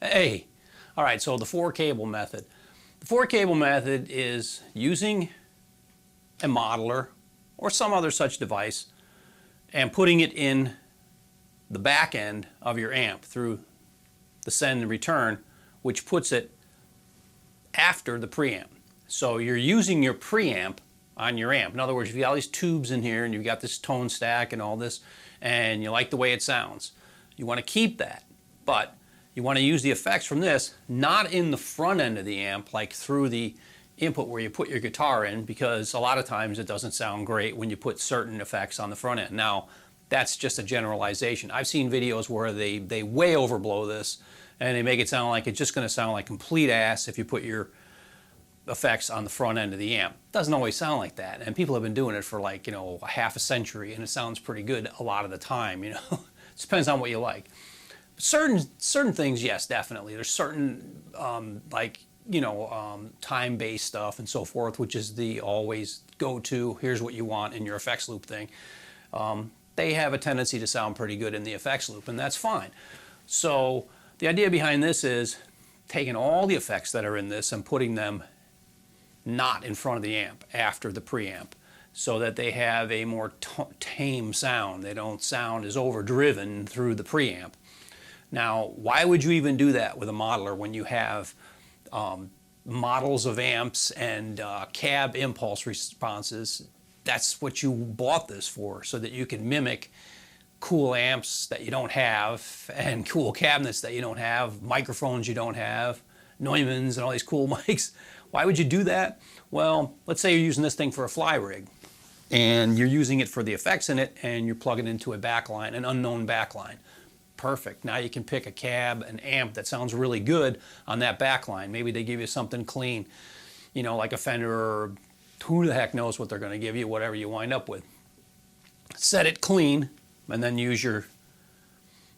Hey, all right, so the 4-cable method. The 4-cable method is using a modeler or some other such device and putting it in the back end of your amp through the send and return, which puts it after the preamp. So you're using your preamp on your amp. In other words, you've got all these tubes in here and you've got this tone stack and all this, and you like the way it sounds. You want to keep that, but you want to use the effects from this not in the front end of the amp, like through the input where you put your guitar in, because a lot of times it doesn't sound great when you put certain effects on the front end. Now, that's just a generalization. I've seen videos where they way overblow this and they make it sound like it's just going to sound like complete ass if you put your effects on the front end of the amp. It doesn't always sound like that, and people have been doing it for like, a half a century, and it sounds pretty good a lot of the time. It depends on what you like. Certain things, yes, definitely. There's certain time-based stuff and so forth, which is the always go-to, here's what you want in your effects loop thing. They have a tendency to sound pretty good in the effects loop, and that's fine. So the idea behind this is taking all the effects that are in this and putting them not in front of the amp, after the preamp, so that they have a more tame sound. They don't sound as overdriven through the preamp. Now, why would you even do that with a modeler when you have models of amps and cab impulse responses? That's what you bought this for, so that you can mimic cool amps that you don't have, and cool cabinets that you don't have, microphones you don't have, Neumanns and all these cool mics. Why would you do that? Well, let's say you're using this thing for a fly rig, and you're using it for the effects in it, and you're plugging into a backline, an unknown backline. Perfect. Now you can pick a cab, an amp that sounds really good on that backline. Maybe they give you something clean, like a Fender, or who the heck knows what they're going to give you, whatever you wind up with. Set it clean, and then use your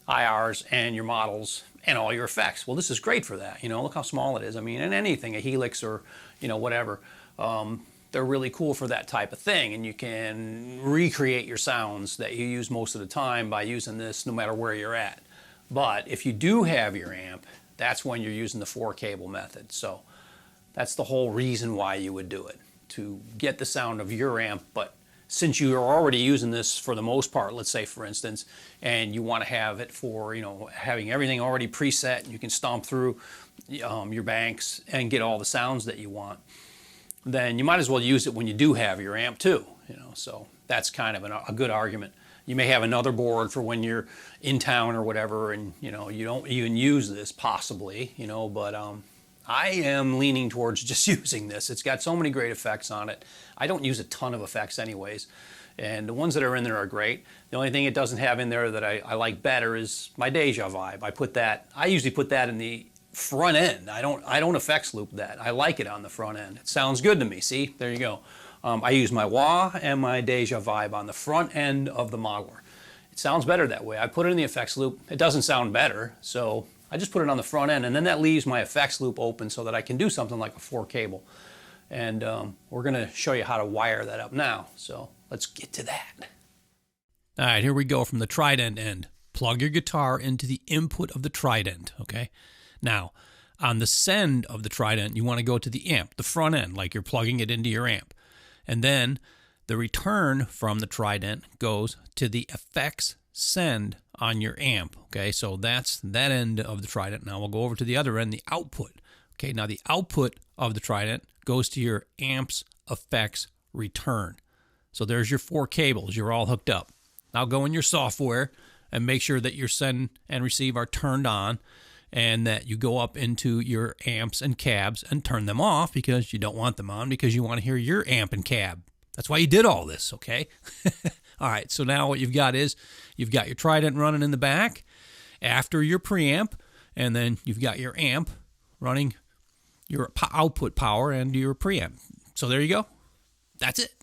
IRs and your models and all your effects. Well, this is great for that. Look how small it is. I mean, and anything, a Helix or, whatever, they're really cool for that type of thing. And you can recreate your sounds that you use most of the time by using this no matter where you're at. But if you do have your amp, that's when you're using the 4-cable method. So that's the whole reason why you would do it, to get the sound of your amp. But since you are already using this for the most part, let's say for instance, and you want to have it for, having everything already preset, and you can stomp through your banks and get all the sounds that you want, then you might as well use it when you do have your amp too. So that's kind of a good argument. You may have another board for when you're in town or whatever, and you don't even use this possibly, but I am leaning towards just using this. It's got so many great effects on it. I don't use a ton of effects anyways, and the ones that are in there are great. The only thing it doesn't have in there that I like better is my Deja vibe. I usually put that in the front end. I don't effects loop that. I like it on the front end. It sounds good to me. See, there you go. I use my wah and my Deja vibe on the front end of the modeler. It sounds better that way. I put it in the effects loop. It doesn't sound better, so I just put it on the front end, and then that leaves my effects loop open so that I can do something like a 4-cable. And we're going to show you how to wire that up now. So let's get to that. All right, here we go from the Trident end. Plug your guitar into the input of the Trident, okay? Now, on the send of the Trident, you want to go to the amp, the front end, like you're plugging it into your amp. And then the return from the Trident goes to the effects send on your amp, okay? So that's that end of the Trident. Now we'll go over to the other end, the output. Okay, now the output of the Trident goes to your amp's effects return. So there's your 4 cables. You're all hooked up. Now go in your software and make sure that your send and receive are turned on, and that you go up into your amps and cabs and turn them off because you don't want them on, because you want to hear your amp and cab. That's why you did all this, okay? All right, so now what you've got is you've got your Trident running in the back after your preamp, and then you've got your amp running your output power and your preamp. So there you go. That's it.